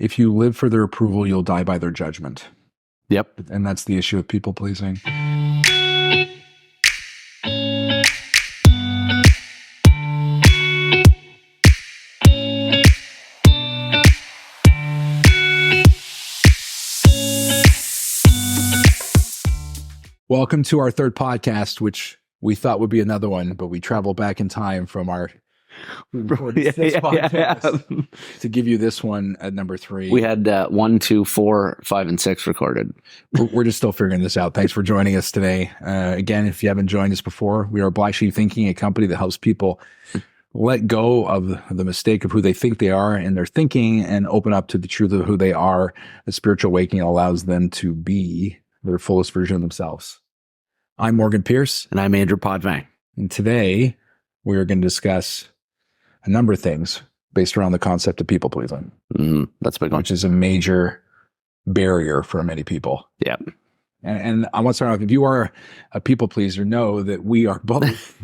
if you live for their approval, you'll die by their judgment. Yep. And that's the issue of people pleasing. Welcome to our third podcast, which we thought would be another one, but we traveled back in time from our podcast to give you this one at number 3. We had 1, 2, 4, 5, and 6 recorded. We're just still figuring this out. Thanks for joining us today. Again, if you haven't joined us before, we are Black Sheep Thinking, a company that helps people let go of the mistake of who they think they are in their thinking and open up to the truth of who they are. A spiritual awakening allows them to be their fullest version of themselves. I'm Morgan Pierce. And I'm Andrew Podvang. And today we are going to discuss a number of things based around the concept of people pleasing. That's a big one. Which is a major barrier for many people. Yeah. And I want to start off, if you are a people pleaser, know that we are both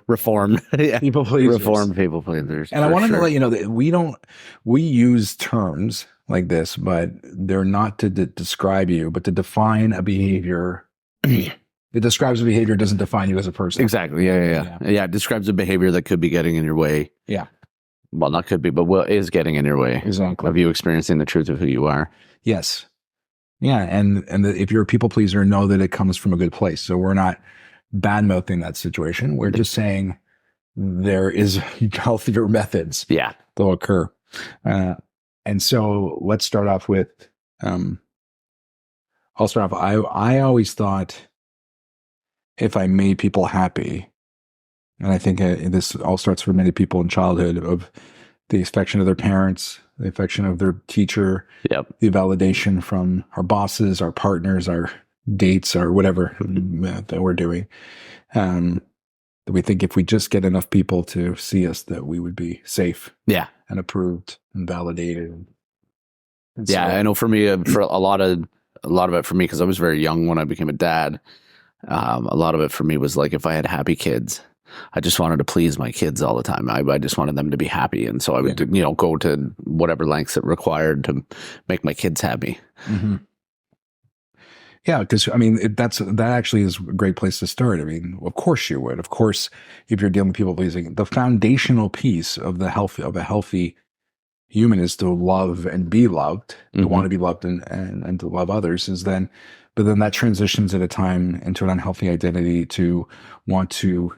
reformed people pleasers. Reformed people pleasers. And I wanted to let you know that we use terms like this, but they're not to describe you, but to define a behavior. It describes a behavior, doesn't define you as a person. Exactly. Yeah. It describes a behavior that could be getting in your way. Yeah. Well, not could be, but is getting in your way. Exactly. Of you experiencing the truth of who you are. Yes. Yeah. And if you're a people pleaser, know that it comes from a good place. So we're not bad-mouthing that situation. We're just saying there is healthier methods. Yeah. That'll occur. And so let's start off with, I'll start off. I always thought if I made people happy, and I think this all starts for many people in childhood, of the affection of their parents, the affection of their teacher, the validation from our bosses, our partners, our dates, or whatever that we're doing. That we think if we just get enough people to see us, that we would be safe, and approved and validated. And so, I know for me, for a lot of it for me, because I was very young when I became a dad. A lot of it for me was like, if I had happy kids, I just wanted to please my kids all the time. I just wanted them to be happy. And so I would, go to whatever lengths it required to make my kids happy. Mm-hmm. Yeah, because that actually is a great place to start. I mean, of course you would. Of course, if you're dealing with people pleasing, the foundational piece of a healthy human is to love and be loved, to want to be loved and to love others. But then that transitions at a time into an unhealthy identity to want to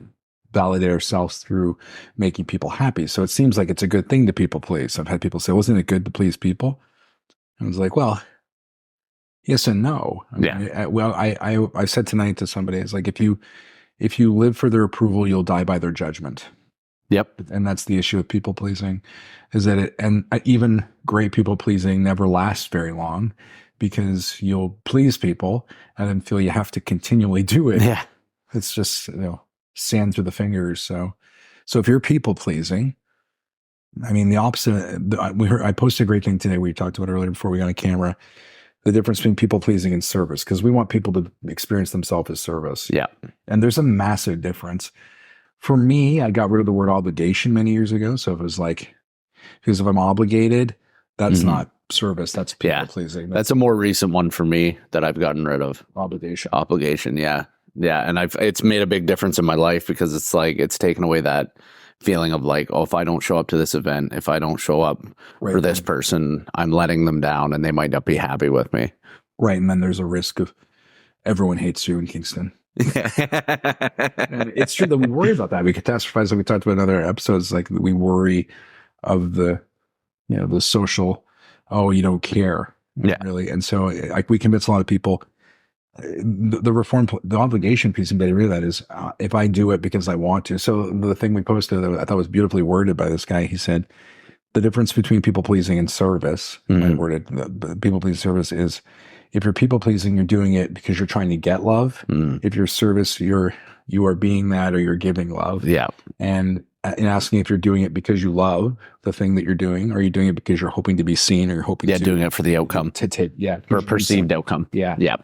validate ourselves through making people happy. So it seems like it's a good thing to people please. I've had people say, wasn't it good to please people? I was like, well, yes and no. I said tonight to somebody, it's like, if you live for their approval, you'll die by their judgment. Yep. And that's the issue of people pleasing, is that even great people pleasing never lasts very long, because you'll please people and then feel you have to continually do it. Yeah. It's just, sand through the fingers. So if you're people pleasing, the opposite, I posted a great thing today. We talked about it earlier before we got on camera, the difference between people pleasing and service, because we want people to experience themselves as service. Yeah. And there's a massive difference. For me, I got rid of the word obligation many years ago. So it was like, because if I'm obligated, that's not service. That's people pleasing. That's a more recent one for me that I've gotten rid of. Obligation. Yeah. And it's made a big difference in my life, because it's like, it's taken away that feeling of like, oh, if I don't show up to this event, if I don't show up for this person, I'm letting them down and they might not be happy with me. Right. And then there's a risk of everyone hates you in Kingston. And it's true that we worry about that. We catastrophize, like we talked about in other episodes, like we worry of the social, oh, you don't care. Really. And so like we convince a lot of people, the obligation piece embedded in that is if I do it because I want to. So the thing we posted that I thought was beautifully worded by this guy, he said, the difference between people pleasing and service, worded, the people pleasing service is, if you're people pleasing, you're doing it because you're trying to get love. If you're service, you are being that, or you're giving love. Yeah. And in asking if you're doing it because you love the thing that you're doing, or you're doing it because you're hoping to be seen, or you're hoping to doing it for the outcome, for a perceived outcome. Yeah.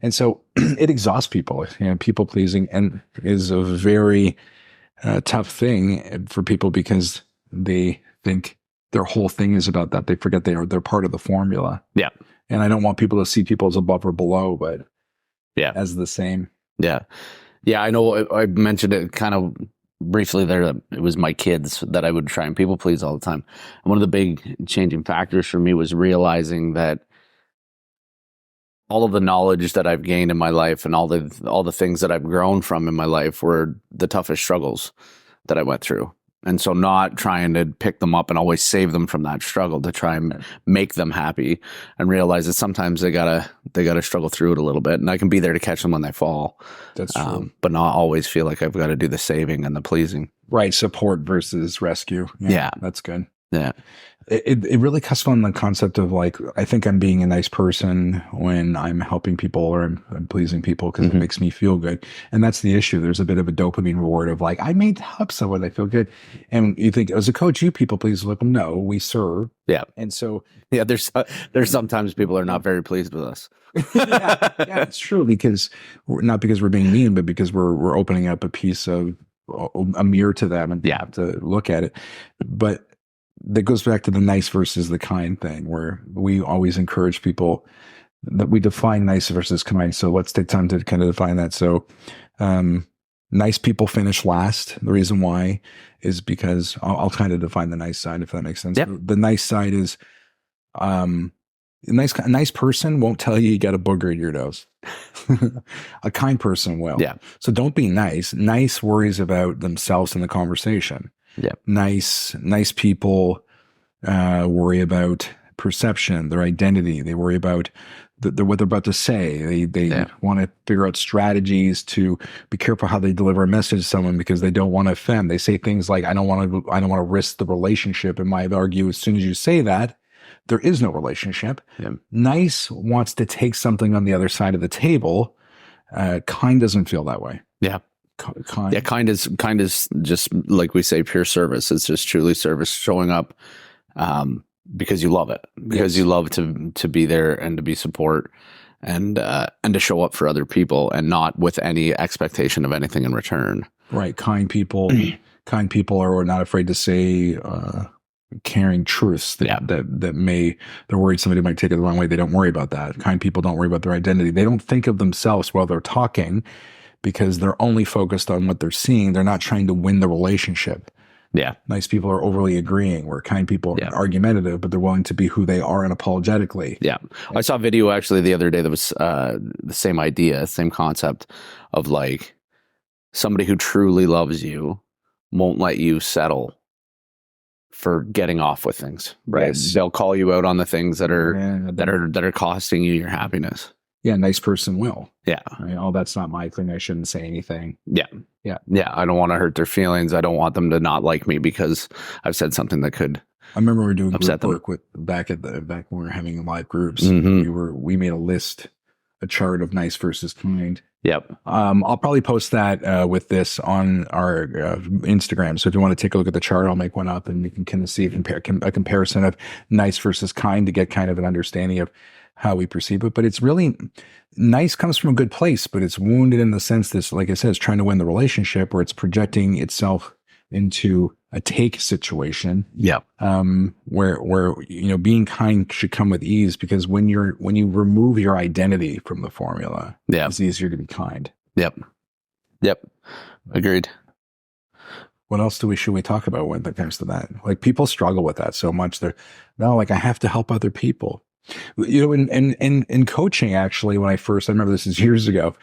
And so it exhausts people. People pleasing and is a very tough thing for people, because they think their whole thing is about that. They forget they're part of the formula. Yeah. And I don't want people to see people as above or below, but Yeah. as the same. Yeah. Yeah. I know I mentioned it kind of briefly there that it was my kids that I would try and people please all the time. And one of the big changing factors for me was realizing that all of the knowledge that I've gained in my life and all the things that I've grown from in my life were the toughest struggles that I went through. And so not trying to pick them up and always save them from that struggle to try and make them happy, and realize that sometimes they gotta struggle through it a little bit, and I can be there to catch them when they fall. That's true. But not always feel like I've got to do the saving and the pleasing. Right. Support versus rescue. Yeah. That's good. Yeah. It really cuts on the concept of like, I think I'm being a nice person when I'm helping people or I'm pleasing people because it makes me feel good. And that's the issue. There's a bit of a dopamine reward of like, I made help someone, I feel good. And you think, as a coach, you people please look, no, we serve. Yeah. And so, yeah, there's sometimes people are not very pleased with us. yeah, it's true, because not because we're being mean, but because we're opening up a piece of a mirror to them and have to look at it. But that goes back to the nice versus the kind thing, where we always encourage people that we define nice versus kind. So let's take time to kind of define that. So, nice people finish last. The reason why is because I'll kind of define the nice side, if that makes sense. Yep. The nice side is, a nice person won't tell you got a booger in your nose. A kind person will. Yeah. So don't be nice. Nice worries about themselves in the conversation. Yeah. Nice people worry about perception, their identity. They worry about what they're about to say. They want to figure out strategies to be careful how they deliver a message to someone because they don't want to offend. They say things like, I don't want to risk the relationship. And might argue, as soon as you say that, there is no relationship. Yeah. Nice wants to take something on the other side of the table. Kind doesn't feel that way. Yeah. Kind. Yeah, kind is just like we say, pure service. It's just truly service, showing up because you love it, because you love to be there and to be support and to show up for other people and not with any expectation of anything in return. Right. Kind people are not afraid to say caring truths that they're worried somebody might take it the wrong way. They don't worry about that. Kind people don't worry about their identity. They don't think of themselves while they're talking, because they're only focused on what they're seeing. They're not trying to win the relationship. Yeah. Nice people are overly agreeing, where kind people are argumentative, but they're willing to be who they are unapologetically. Yeah. I saw a video actually the other day that was the same idea, same concept of like somebody who truly loves you won't let you settle for getting off with things, right? Yes. They'll call you out on the things that are costing you your happiness. Yeah, nice person will. Yeah. Right? Oh, that's not my thing. I shouldn't say anything. Yeah. Yeah. Yeah. I don't want to hurt their feelings. I don't want them to not like me because I've said something that could. I remember we were doing upset group work back when we were having live groups. Mhm. We made a chart of nice versus kind. Yep. I'll probably post that with this on our Instagram. So if you want to take a look at the chart, I'll make one up and you can kind of see a comparison of nice versus kind to get kind of an understanding of how we perceive it. But it's really nice comes from a good place, but it's wounded in the sense that, like I said, it's trying to win the relationship, where it's projecting itself into a take situation. Yep. Where being kind should come with ease, because when you remove your identity from the formula, it's easier to be kind. Yep. Agreed. What else should we talk about when it comes to that? Like, people struggle with that so much. I have to help other people. In coaching, actually, I remember this is years ago,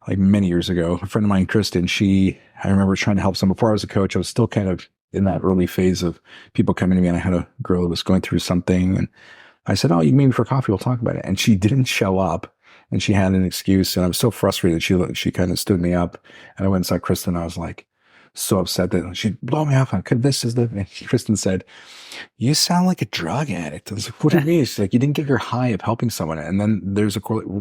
like many years ago, a friend of mine, Kristen, I remember trying to help someone before I was a coach. I was still kind of in that early phase of people coming to me, and I had a girl that was going through something, and I said, "Oh, you can meet me for coffee. We'll talk about it." And she didn't show up, and she had an excuse, and I was so frustrated. She kind of stood me up, and I went and saw Kristen. I was like, so upset that she'd blow me off. And Kristen said, "You sound like a drug addict." I was like, "What do you mean?" She's like, "You didn't get your high of helping someone." And then there's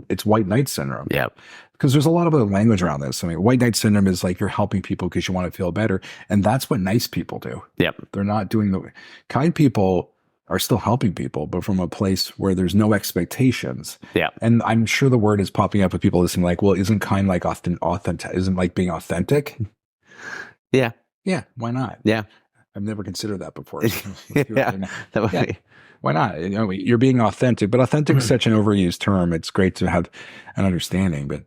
it's white knight syndrome. Yeah. Because there's a lot of other language around this. I mean, white knight syndrome is like you're helping people because you want to feel better. And that's what nice people do. Yep. They're not doing kind people are still helping people, but from a place where there's no expectations. Yeah. And I'm sure the word is popping up with people listening like, well, isn't kind like authentic? Isn't like being authentic? Yeah. Yeah. Why not? Yeah. I've never considered that before. Yeah, that would Yeah. be, Why not? You know, you're being authentic, but authentic is such an overused term. It's great to have an understanding, but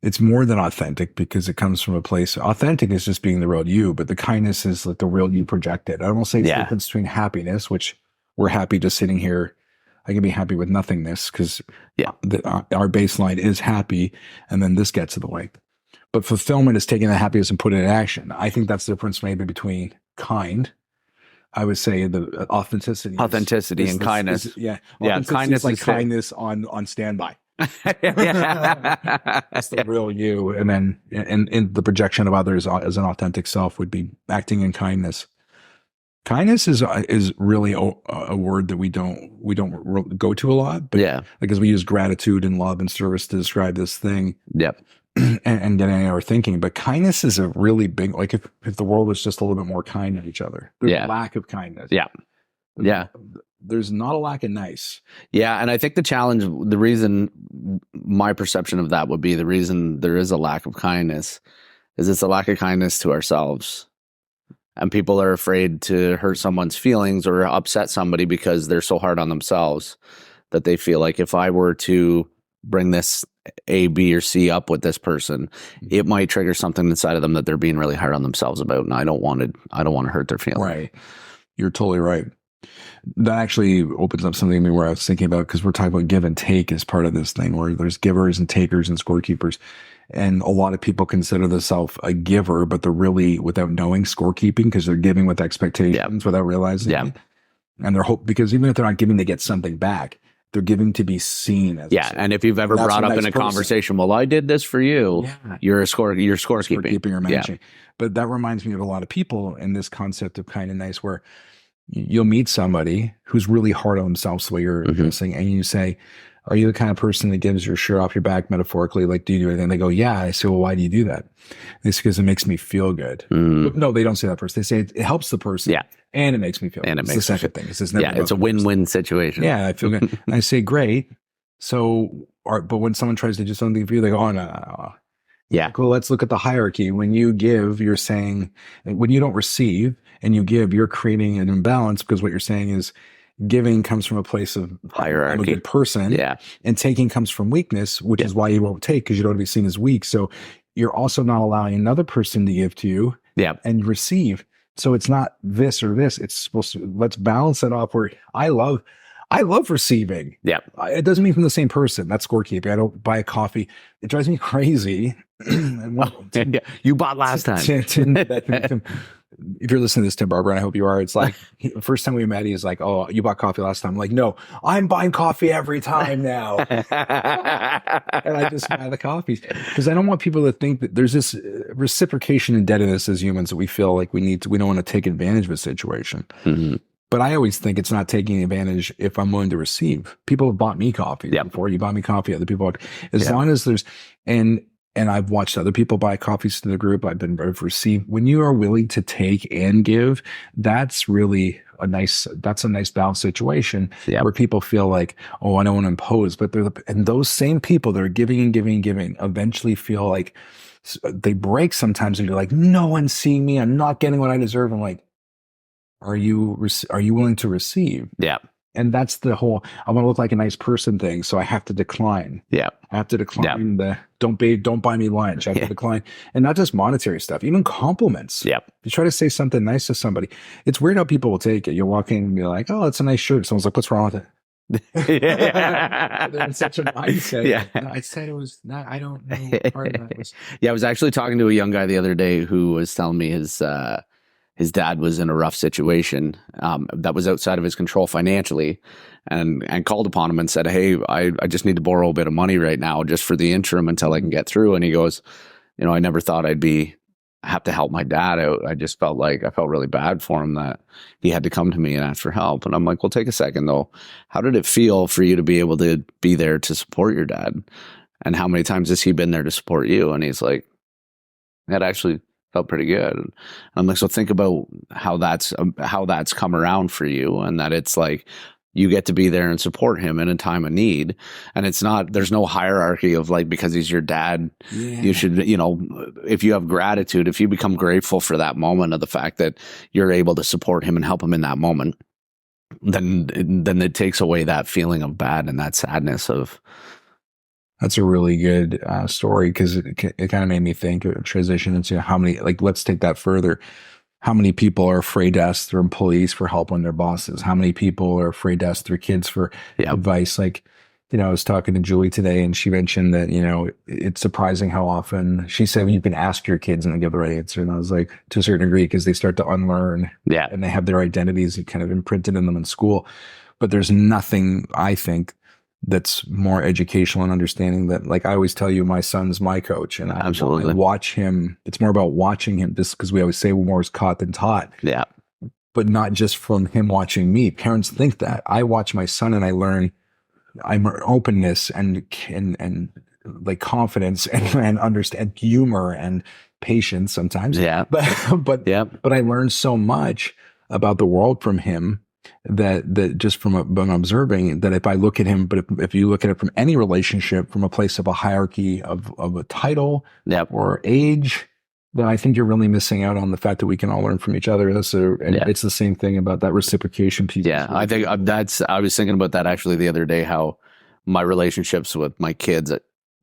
it's more than authentic because it comes from a place. Authentic is just being the real you, but the kindness is like the real you projected. I don't say it's the Yeah. difference between happiness, which we're happy just sitting here. I can be happy with nothingness because Yeah. our baseline is happy, and then this gets in the way. But fulfillment is taking the happiness and putting it in action. I think that's the difference maybe between kind. I would say the authenticity. Authenticity and kindness. Yeah. Yeah, Authenticity kindness is like is fit. kindness on standby. Yeah. That's the real you. And then in the projection of others as an authentic self would be acting in kindness. Kindness is really a word that we don't go to a lot, but Yeah. because we use gratitude and love and service to describe this thing Yep. and getting our thinking. But kindness is a really big, like if the world was just a little bit more kind to each other, there's Yeah. a lack of kindness. Yeah. Yeah. There's not a lack of nice. Yeah. And I think the challenge, the reason my perception of that would be the reason there is a lack of kindness is it's a lack of kindness to ourselves. And people are afraid to hurt someone's feelings or upset somebody because they're so hard on themselves that they feel like if I were to bring this A, B, or C up with this person, it might trigger something inside of them that they're being really hard on themselves about. And I don't want to hurt their feelings. Right. You're totally right. That actually opens up something to me where I was thinking about, because we're talking about give and take as part of this thing where there's givers and takers and scorekeepers. And a lot of people consider themselves a giver, but they're really, without knowing, scorekeeping because they're giving with expectations without realizing it. And they're because even if they're not giving to get something back, they're giving to be seen as and if you've ever brought up in a conversation, well, I did this for you, you're scorekeeping or managing. But that reminds me of a lot of people in this concept of kind and nice, where you'll meet somebody who's really hard on themselves the way you're saying, and you say, are you the kind of person that gives your shirt off your back metaphorically? Like, do you do anything? They go, yeah. I say, well, why do you do that? It's because it makes me feel good. No, they don't say that person. They say it helps the person. Yeah. And it makes me feel good. It's the second thing. It's it's a win-win situation. Yeah, I feel good. And I say, great. So, but when someone tries to do something for you, they go, oh, no. Yeah. Cool. Let's look at the hierarchy. When you give, you're saying, when you don't receive and you give, you're creating an imbalance, because what you're saying is giving comes from a place of hierarchy. I'm a good person. Yeah. And taking comes from weakness, which is why you won't take, because you don't want to be seen as weak. So you're also not allowing another person to give to you and receive. So it's not this or this. It's supposed to, let's balance it off where I love receiving. Yeah. It doesn't mean from the same person. That's scorekeeping. I don't buy a coffee. It drives me crazy. You bought last time. If you're listening to this, Tim Barber, and I hope you are, it's like the first time we met, he's like, oh, you bought coffee last time. I'm like, no, I'm buying coffee every time now. And I just buy the coffees because I don't want people to think that there's this reciprocation indebtedness as humans that we feel like we don't want to take advantage of a situation. But I always think it's not taking advantage if I'm willing to receive. People have bought me coffee before. You bought me coffee. Other people, as long as there's, and I've watched other people buy coffees to the group. I've received. When you are willing to take and give, that's really a nice balanced situation where people feel like, oh, I don't want to impose. But and those same people that are giving and giving and giving eventually feel like they break sometimes, and you're like, no one's seeing me. I'm not getting what I deserve. I'm like, are you willing to receive? Yeah. And that's the whole, I want to look like a nice person thing. So I have to decline. Yeah. I have to decline the don't buy me lunch. I have to decline. And not just monetary stuff, even compliments. Yeah. If you try to say something nice to somebody, it's weird how people will take it. You'll walk in and be like, oh, that's a nice shirt. Someone's like, what's wrong with it? They're in such a mindset. Yeah. No, I said it was not, I don't know what part of that was. I was actually talking to a young guy the other day who was telling me his dad was in a rough situation that was outside of his control financially, and called upon him and said, hey, I just need to borrow a bit of money right now just for the interim until I can get through. And he goes, I never thought I'd have to help my dad out. I felt really bad for him that he had to come to me and ask for help. And I'm like, well, take a second though. How did it feel for you to be able to be there to support your dad? And how many times has he been there to support you? And he's like, that actually felt pretty good. And I'm like, so think about how that's come around for you, and that it's like you get to be there and support him in a time of need. And there's no hierarchy of like, because he's your dad, you should, if you have gratitude, if you become grateful for that moment of the fact that you're able to support him and help him in that moment, then it takes away that feeling of bad and that sadness of. That's a really good story, because it kind of made me think, transition into how many, like, let's take that further. How many people are afraid to ask their employees for help when their bosses? How many people are afraid to ask their kids for advice? Like, I was talking to Julie today, and she mentioned that, it's surprising how often she said you can ask your kids and they give the right answer. And I was like, to a certain degree, because they start to unlearn and they have their identities kind of imprinted in them in school. But there's nothing, I think, that's more educational and understanding that, like I always tell you, my son's my coach, and I watch him. It's more about watching him, just because we always say more is caught than taught. Yeah. But not just from him watching me. Parents think that. I watch my son and I learn openness and like confidence and understand humor and patience sometimes. Yeah. But I learned so much about the world from him that just from observing that, if I look at him, but if you look at it from any relationship from a place of a hierarchy of a title or age, then I think you're really missing out on the fact that we can all learn from each other. It's the same thing about that reciprocation piece. Yeah, I think I was thinking about that actually the other day, how my relationships with my kids,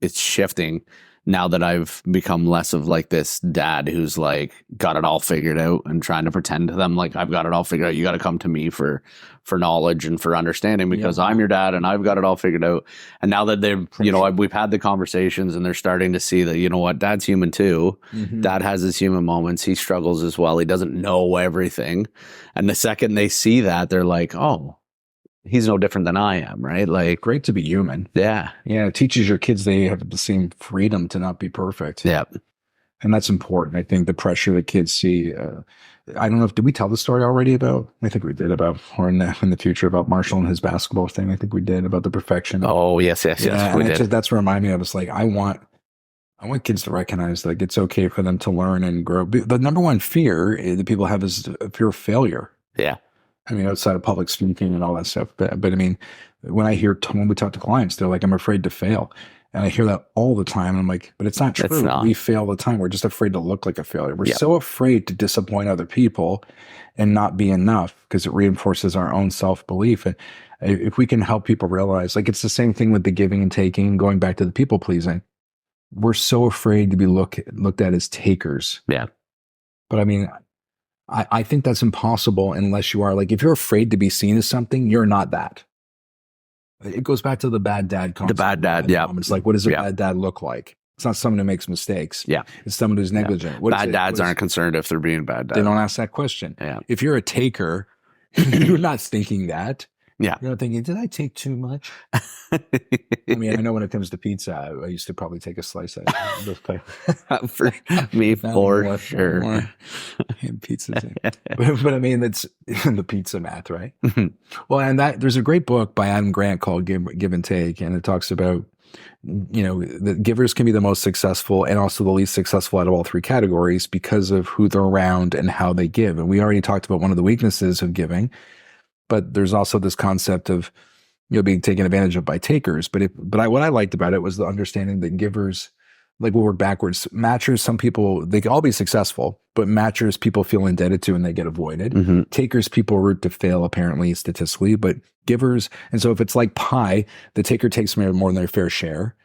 it's shifting now that I've become less of like this dad who's like got it all figured out and trying to pretend to them like I've got it all figured out. You got to come to me for knowledge and for understanding, because I'm your dad and I've got it all figured out. And now that they've, we've had the conversations and they're starting to see that, dad's human too. Mm-hmm. Dad has his human moments. He struggles as well. He doesn't know everything. And the second they see that, they're like, oh, he's no different than I am, right? Like, great to be human. Yeah. Yeah. It teaches your kids they have the same freedom to not be perfect. Yeah. And that's important. I think the pressure that kids see, I don't know if, did we tell the story already about, I think we did about, or in the future about Marshall and his basketball thing. I think we did about the perfection. Oh, yes. Yeah, we did. That's what reminded me of. It's like, I want kids to recognize like it's okay for them to learn and grow. The number one fear that people have is a fear of failure. Yeah. I mean, outside of public speaking and all that stuff. But I mean, when we talk to clients, they're like, I'm afraid to fail. And I hear that all the time. And I'm like, but it's not true. It's not. We fail all the time. We're just afraid to look like a failure. We're so afraid to disappoint other people and not be enough, because it reinforces our own self-belief. And if we can help people realize, like, it's the same thing with the giving and taking, going back to the people pleasing. We're so afraid to be looked at as takers. Yeah. But I mean, I think that's impossible unless you are, like, if you're afraid to be seen as something, you're not that. It goes back to the bad dad concept. The bad dad, yeah. It's like, what does a bad dad look like? It's not someone who makes mistakes. Yeah. It's someone who's negligent. Yeah. Bad dads aren't concerned if they're being bad dads. They don't ask that question. Yeah. If you're a taker, you're not thinking that. Yeah. You're not thinking, did I take too much? I mean, I know when it comes to pizza, I used to probably take a slice of it. For me, for sure. Pizza. But I mean, that's the pizza math, right? Well, and there's a great book by Adam Grant called Give and Take. And it talks about, the givers can be the most successful and also the least successful out of all three categories because of who they're around and how they give. And we already talked about one of the weaknesses of giving. But there's also this concept of, being taken advantage of by takers. But what I liked about it was the understanding that givers, like, we'll work backwards. Matchers, some people, they can all be successful, but matchers, people feel indebted to and they get avoided. Mm-hmm. Takers, people root to fail, apparently, statistically. But givers, and so if it's like pie, the taker takes more than their fair share.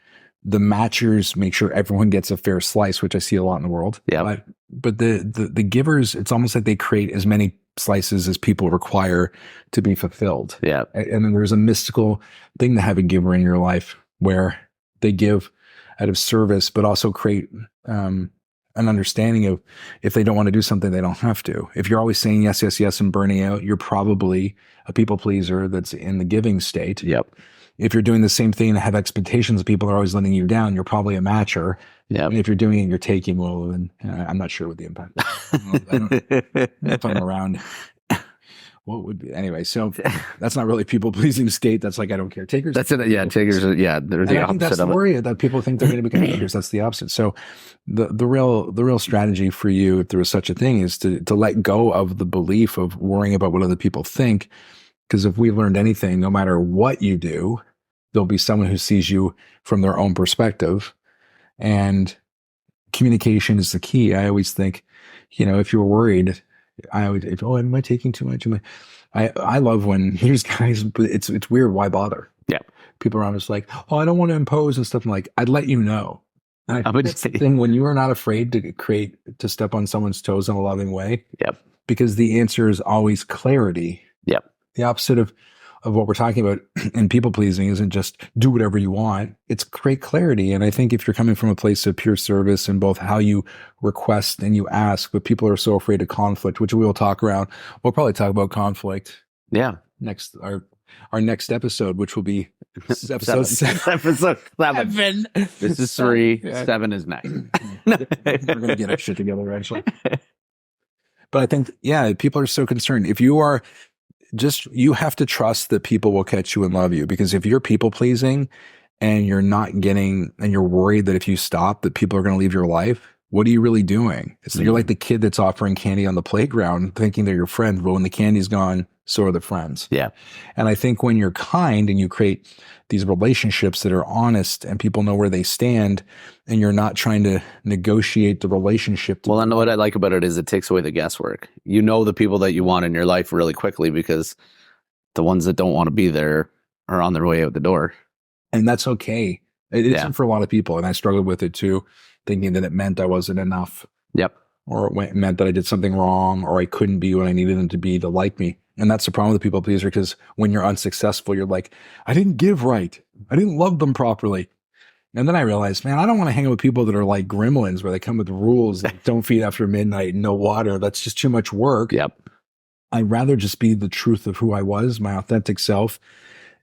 The matchers make sure everyone gets a fair slice, which I see a lot in the world. Yeah. But the givers, it's almost like they create as many slices as people require to be fulfilled. Yeah. And then there's a mystical thing to have a giver in your life where they give out of service, but also create an understanding of, if they don't want to do something, they don't have to. If you're always saying yes, yes, yes and burning out, you're probably a people pleaser that's in the giving state. Yep. If you're doing the same thing and have expectations of people are always letting you down, you're probably a matcher. Yeah. And if you're doing it, you're taking, well, then I'm not sure what the impact is. I don't know if I'm around. What would be anyway? So that's not really people pleasing state. That's like, I don't care. Takers. That's it. Yeah. Takers. Yeah. They're the opposite. I think that's the worry that people think they're going to become takers. That's the opposite. So the real strategy for you, if there was such a thing, is to let go of the belief of worrying about what other people think, Because if we learned anything, no matter what you do, there'll be someone who sees you from their own perspective. And communication is the key. I always think, if you're worried, am I taking too much? I love when here's guys, but it's weird. Why bother? Yeah. People around us like, oh, I don't want to impose and stuff. I'm like, I'd let you know. And I think that's the thing, when you are not afraid to step on someone's toes in a loving way. Yep. Because the answer is always clarity. Yep. The opposite of what we're talking about in people pleasing isn't just do whatever you want. It's create clarity. And I think if you're coming from a place of pure service in both how you request and you ask, but people are so afraid of conflict, which we will talk around. We'll probably talk about conflict. Yeah. Next, our next episode, which will be episode 7. Episode 7. This is 3. Yeah. 7 is 9. We're going to get our shit together eventually. But I think, people are so concerned. If you are you have to trust that people will catch you and love you, because if you're people pleasing and you're worried that if you stop that people are going to leave your life, what are you really doing? You're like the kid that's offering candy on the playground thinking they're your friend, but when the candy's gone, so are the friends. Yeah. And I think when you're kind and you create these relationships that are honest and people know where they stand, and you're not trying to negotiate the relationship. Well, and what I like about it is it takes away the guesswork. You know the people that you want in your life really quickly, because the ones that don't want to be there are on their way out the door. And that's okay. It isn't for a lot of people. And I struggled with it too, thinking that it meant I wasn't enough. Yep. Or it meant that I did something wrong, or I couldn't be what I needed them to be to like me. And that's the problem with the people pleaser, because when you're unsuccessful, you're like, I didn't give right. I didn't love them properly. And then I realized, man, I don't want to hang out with people that are like gremlins, where they come with rules that don't feed after midnight, no water. That's just too much work. Yep. I'd rather just be the truth of who I was, my authentic self,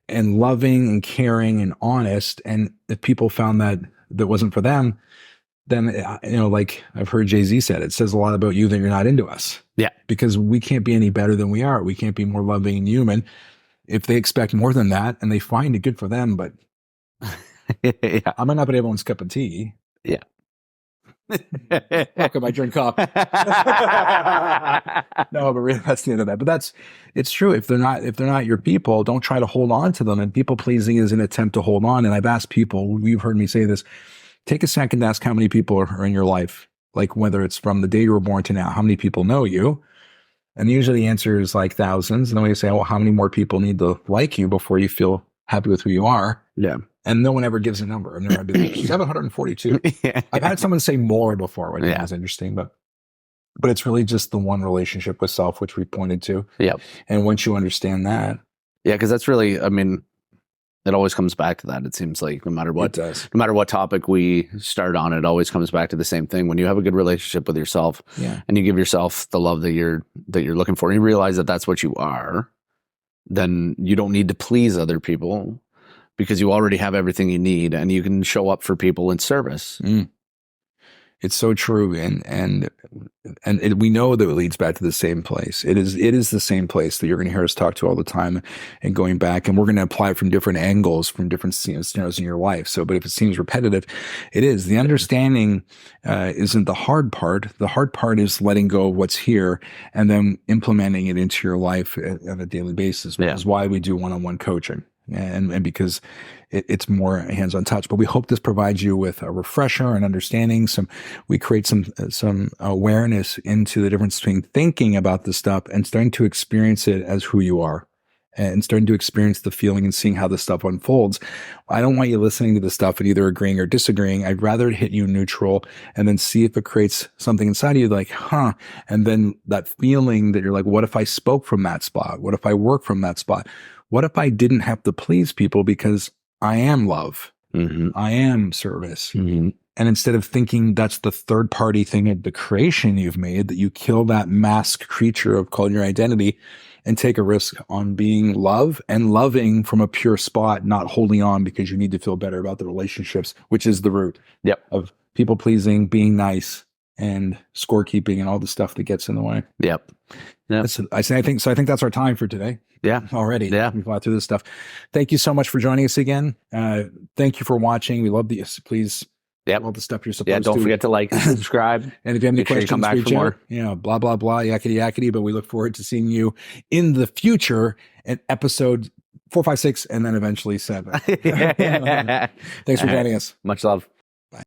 and loving and caring and honest. And if people found that wasn't for them, then, like I've heard Jay-Z said, it says a lot about you that you're not into us. Yeah. Because we can't be any better than we are. We can't be more loving and human. If they expect more than that and they find it, good for them. But yeah. I might not be everyone's cup of tea. Yeah. Welcome, I drink coffee. No, but really, that's the end of that. But it's true. If they're not your people, don't try to hold on to them. And people pleasing is an attempt to hold on. And I've asked people, you've heard me say this, take a second to ask how many people are in your life. Like whether it's from the day you were born to now, how many people know you? And usually the answer is like thousands. And then we say, well, how many more people need to like you before you feel happy with who you are? Yeah. And no one ever gives a number. I've never been like 742. Yeah. I've had someone say more before, which is interesting, but it's really just the one relationship with self, which we pointed to. Yep. And once you understand that. Yeah. Because that's really, it always comes back to that. It seems like no matter what topic we start on, it always comes back to the same thing. When you have a good relationship with yourself, and you give yourself the love that you're looking for, and you realize that that's what you are, then you don't need to please other people, because you already have everything you need, and you can show up for people in service. It's so true, and we know that it leads back to the same place. It is the same place that you're going to hear us talk to all the time, and going back, and we're going to apply it from different angles, from different scenarios in your life. So, but if it seems repetitive, it is. The understanding isn't the hard part. The hard part is letting go of what's here and then implementing it into your life on a daily basis, which is why we do one-on-one coaching. And because it's more hands-on touch, but we hope this provides you with a refresher and understanding. We create some awareness into the difference between thinking about this stuff and starting to experience it as who you are, and starting to experience the feeling and seeing how this stuff unfolds. I don't want you listening to this stuff and either agreeing or disagreeing. I'd rather it hit you neutral and then see if it creates something inside of you like, and then that feeling that you're like, what if I spoke from that spot? What if I work from that spot? What if I didn't have to please people because I am love? Mm-hmm. I am service. Mm-hmm. And instead of thinking that's the third party thing of the creation you've made, that you kill that masked creature of calling your identity and take a risk on being love and loving from a pure spot, not holding on because you need to feel better about the relationships, which is the root of people pleasing, being nice, and scorekeeping and all the stuff that gets in the way. Yep. I think that's our time for today. Yeah. Already. Yeah. We've gone through this stuff. Thank you so much for joining us again. Thank you for watching. We love these. Please Yep. all the stuff you're supposed Yeah, to. don't forget to like and subscribe. And if you have any Make sure you questions, come back reach for out. more. Yeah, blah, blah, blah, yakety yakety. But we look forward to seeing you in the future at episode 4, 5, 6, and then eventually 7. Thanks for All right. joining us. Much love.